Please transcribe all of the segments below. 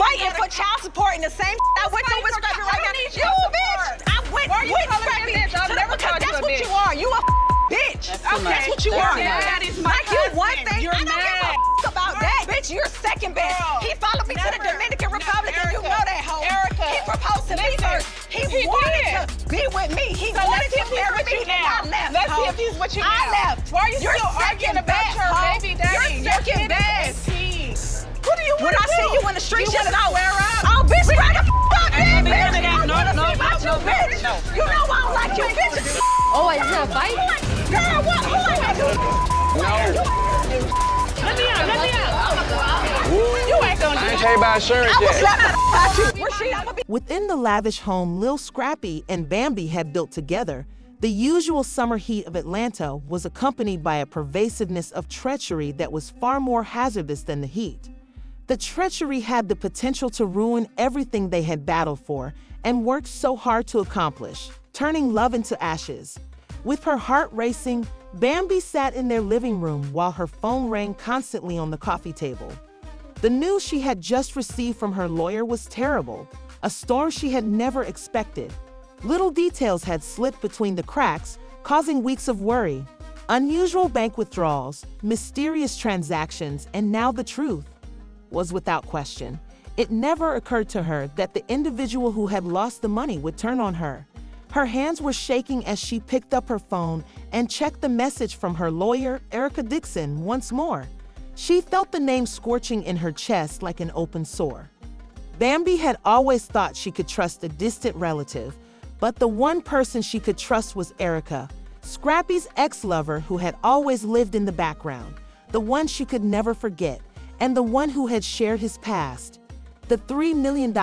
fighting for child support in the same I went through with Scrappy right now. You a bitch. I went with Scrappy. I've never called you a bitch. That's what you are. You a bitch. Okay. That's what you are. That is my like you one thing. You're I don't give a about that. Bitch, you're second best. He followed me to the Dominican Republic and you know that hoe. He proposed to me first. He wanted to be with me. He wanted to marry me and I left. Let's see if he's what you I left. Why are you still arguing about your baby daddy? You're second best. What do you want to do? When I see you in the streets, just know. Square up? Oh, bitch, straight the up, man, bitch. No. You know I don't like you, bitch. Oh, is it a fight? Girl, what? Who I got to do? Let me out. You ain't gonna do I ain't paid by insurance yet. Within the lavish home Lil Scrappy and Bambi had built together, the usual summer heat of Atlanta was accompanied by a pervasiveness of treachery that was far more hazardous than the heat. The treachery had the potential to ruin everything they had battled for and worked so hard to accomplish, turning love into ashes. With her heart racing, Bambi sat in their living room while her phone rang constantly on the coffee table. The news she had just received from her lawyer was terrible, a storm she had never expected. Little details had slipped between the cracks, causing weeks of worry. Unusual bank withdrawals, mysterious transactions, and now the truth was without question. It never occurred to her that the individual who had lost the money would turn on her. Her hands were shaking as she picked up her phone and checked the message from her lawyer, Dixon, once more. She felt the name scorching in her chest like an open sore. Bambi had always thought she could trust a distant relative, but the one person she could trust was Erica, Scrappy's ex-lover who had always lived in the background, the one she could never forget, and the one who had shared his past. The $3 million,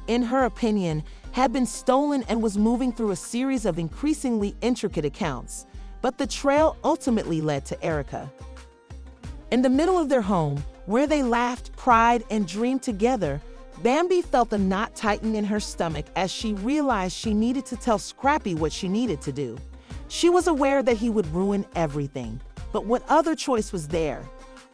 in her opinion, had been stolen and was moving through a series of increasingly intricate accounts, but the trail ultimately led to Erica. In the middle of their home, where they laughed, cried, and dreamed together, Bambi felt a knot tighten in her stomach as she realized she needed to tell Scrappy what she needed to do. She was aware that he would ruin everything, but what other choice was there?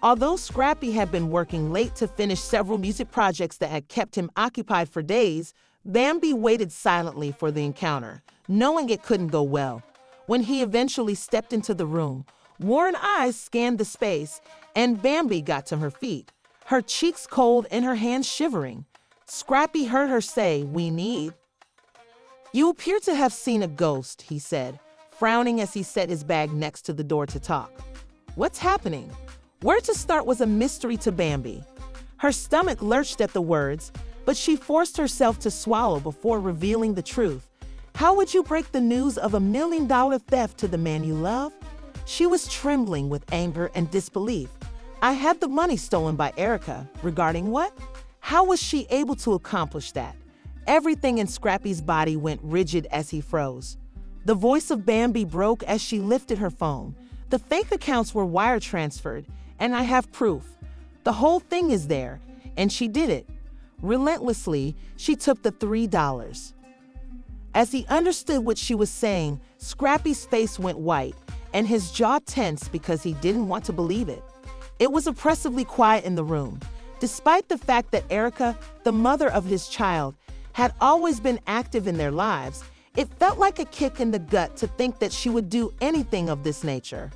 Although Scrappy had been working late to finish several music projects that had kept him occupied for days, Bambi waited silently for the encounter, knowing it couldn't go well. When he eventually stepped into the room, worn eyes scanned the space, and Bambi got to her feet, her cheeks cold and her hands shivering. Scrappy heard her say, "We need." "You appear to have seen a ghost," he said, frowning as he set his bag next to the door to talk. "What's happening?" Where to start was a mystery to Bambi. Her stomach lurched at the words, but she forced herself to swallow before revealing the truth. How would you break the news of $1 million theft to the man you love? She was trembling with anger and disbelief. I had the money stolen by Erica. Regarding what? How was she able to accomplish that? Everything in Scrappy's body went rigid as he froze. The voice of Bambi broke as she lifted her phone. The fake accounts were wire transferred, and I have proof. The whole thing is there, and she did it. Relentlessly, she took the $3. As he understood what she was saying, Scrappy's face went white, and his jaw tensed because he didn't want to believe it. It was oppressively quiet in the room. Despite the fact that Erica, the mother of his child, had always been active in their lives, it felt like a kick in the gut to think that she would do anything of this nature.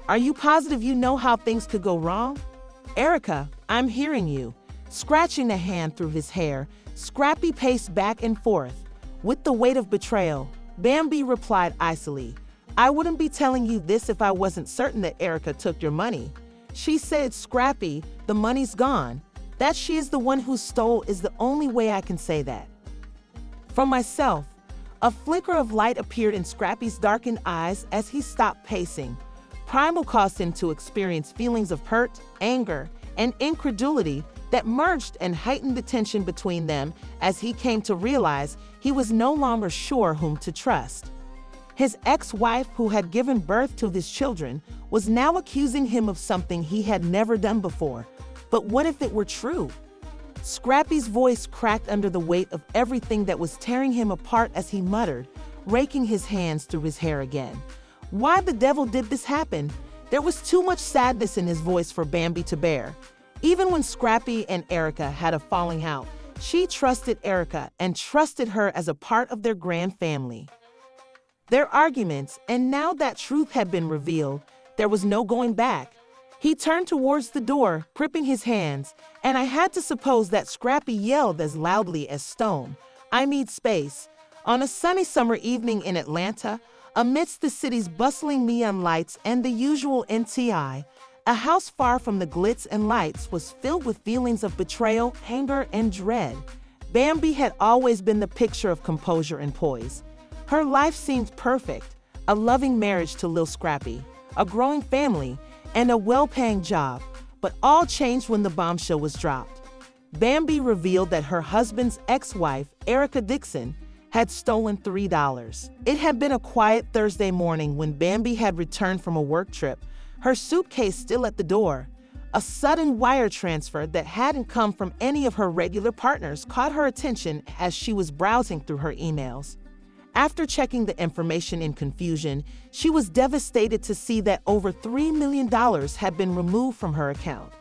"Are you positive you know how things could go wrong?" "Erica, I'm hearing you." Scratching a hand through his hair, Scrappy paced back and forth. With the weight of betrayal, Bambi replied icily, "I wouldn't be telling you this if I wasn't certain that Erica took your money." She said, "Scrappy, the money's gone. That she is the one who stole is the only way I can say that." For myself, a flicker of light appeared in Scrappy's darkened eyes as he stopped pacing. Primal caused him to experience feelings of hurt, anger, and incredulity that merged and heightened the tension between them as he came to realize he was no longer sure whom to trust. His ex-wife, who had given birth to his children, was now accusing him of something he had never done before. But what if it were true? Scrappy's voice cracked under the weight of everything that was tearing him apart as he muttered, raking his hands through his hair again. Why the devil did this happen? There was too much sadness in his voice for Bambi to bear. Even when Scrappy and Erica had a falling out, She trusted Erica and trusted her as a part of their grand family. Their arguments, and now that truth had been revealed, there was no going back. He turned towards the door, gripping his hands, and I had to suppose that Scrappy yelled as loudly as Stone, "I need space." On a sunny summer evening in Atlanta, amidst the city's bustling neon lights and the usual NTI, a house far from the glitz and lights was filled with feelings of betrayal, anger, and dread. Bambi had always been the picture of composure and poise. Her life seemed perfect, a loving marriage to Lil Scrappy, a growing family, and a well-paying job, but all changed when the bombshell was dropped. Bambi revealed that her husband's ex-wife, Erica Dixon, had stolen $3. It had been a quiet Thursday morning when Bambi had returned from a work trip, her suitcase still at the door. A sudden wire transfer that hadn't come from any of her regular partners caught her attention as she was browsing through her emails. After checking the information in confusion, she was devastated to see that over $3 million had been removed from her account.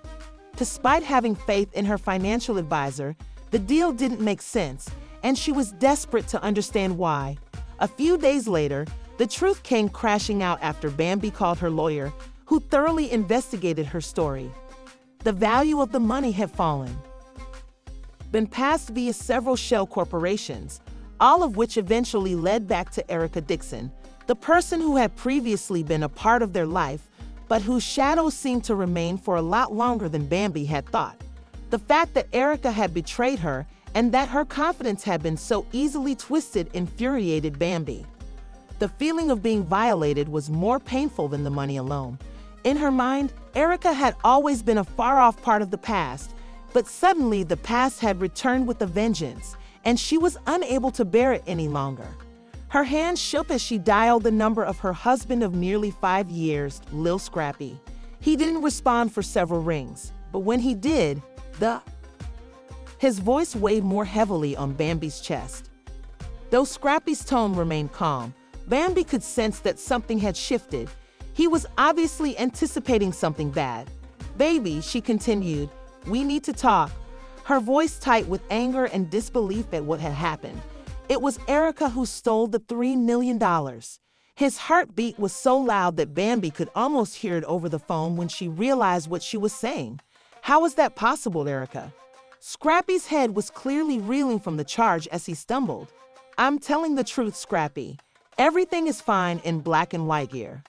Despite having faith in her financial advisor, the deal didn't make sense, and she was desperate to understand why. A few days later, the truth came crashing out after Bambi called her lawyer, who thoroughly investigated her story. The value of the money had fallen, been passed via several shell corporations, all of which eventually led back to Erica Dixon, the person who had previously been a part of their life, but whose shadow seemed to remain for a lot longer than Bambi had thought. The fact that Erica had betrayed her and that her confidence had been so easily twisted infuriated Bambi. The feeling of being violated was more painful than the money alone. In her mind, Erica had always been a far-off part of the past, but suddenly the past had returned with a vengeance, and she was unable to bear it any longer. Her hand shook as she dialed the number of her husband of nearly 5 years, Lil Scrappy. He didn't respond for several rings, but when he did, his voice weighed more heavily on Bambi's chest. Though Scrappy's tone remained calm, Bambi could sense that something had shifted. He was obviously anticipating something bad. "Baby," she continued, "we need to talk." Her voice tight with anger and disbelief at what had happened. It was Erica who stole the $3 million. His heartbeat was so loud that Bambi could almost hear it over the phone when she realized what she was saying. "How is that possible, Erica?" Scrappy's head was clearly reeling from the charge as he stumbled. "I'm telling the truth, Scrappy. Everything is fine in black and white here."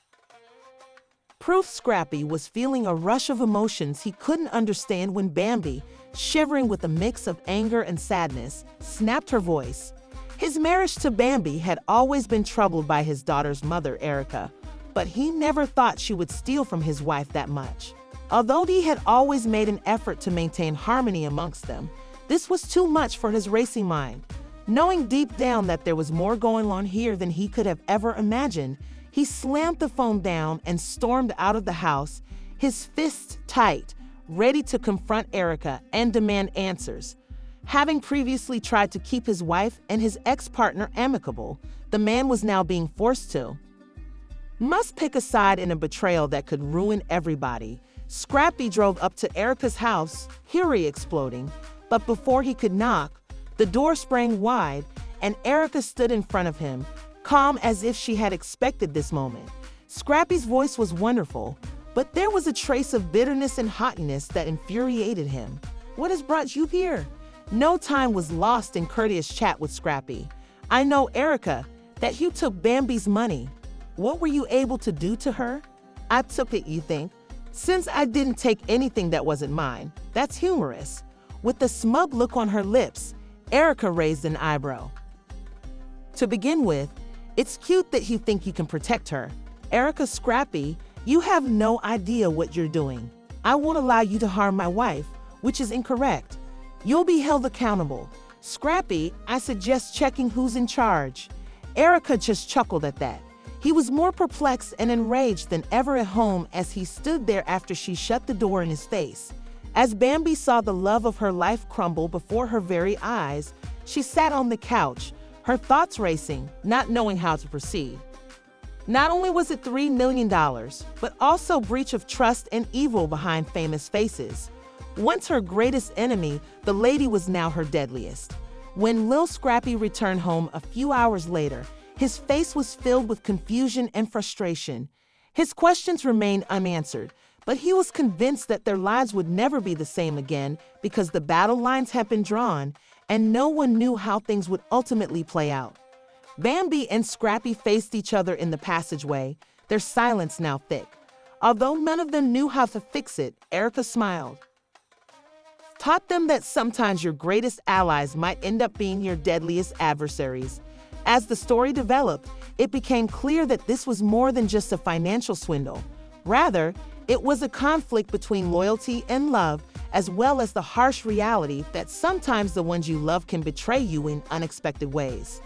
Proof. Scrappy was feeling a rush of emotions he couldn't understand when Bambi, shivering with a mix of anger and sadness, snapped her voice. His marriage to Bambi had always been troubled by his daughter's mother, Erica, but he never thought she would steal from his wife that much. Although he had always made an effort to maintain harmony amongst them, this was too much for his racing mind. Knowing deep down that there was more going on here than he could have ever imagined, he slammed the phone down and stormed out of the house, his fists tight, ready to confront Erica and demand answers. Having previously tried to keep his wife and his ex-partner amicable, the man was now being forced to. Must pick a side in a betrayal that could ruin everybody. Scrappy drove up to Erica's house, fury exploding, but before he could knock, the door sprang wide and Erica stood in front of him, calm as if she had expected this moment. Scrappy's voice was wonderful, but there was a trace of bitterness and haughtiness that infuriated him. "What has brought you here?" No time was lost in courteous chat with Scrappy. "I know, Erica, that you took Bambi's money. What were you able to do to her?" "I took it, you think? Since I didn't take anything that wasn't mine." "That's humorous." With a smug look on her lips, Erica raised an eyebrow. "To begin with, it's cute that you think you can protect her. Erica, Scrappy, you have no idea what you're doing. I won't allow you to harm my wife, which is incorrect. You'll be held accountable. Scrappy, I suggest checking who's in charge." Erica just chuckled at that. He was more perplexed and enraged than ever at home as he stood there after she shut the door in his face. As Bambi saw the love of her life crumble before her very eyes, she sat on the couch, her thoughts racing, not knowing how to proceed. Not only was it $3 million, but also breach of trust and evil behind famous faces. Once her greatest enemy, the lady was now her deadliest. When Lil Scrappy returned home a few hours later, his face was filled with confusion and frustration. His questions remained unanswered, but he was convinced that their lives would never be the same again because the battle lines had been drawn and no one knew how things would ultimately play out. Bambi and Scrappy faced each other in the passageway, their silence now thick. Although none of them knew how to fix it, Erica smiled. Taught them that sometimes your greatest allies might end up being your deadliest adversaries. As the story developed, it became clear that this was more than just a financial swindle. Rather, it was a conflict between loyalty and love, as well as the harsh reality that sometimes the ones you love can betray you in unexpected ways.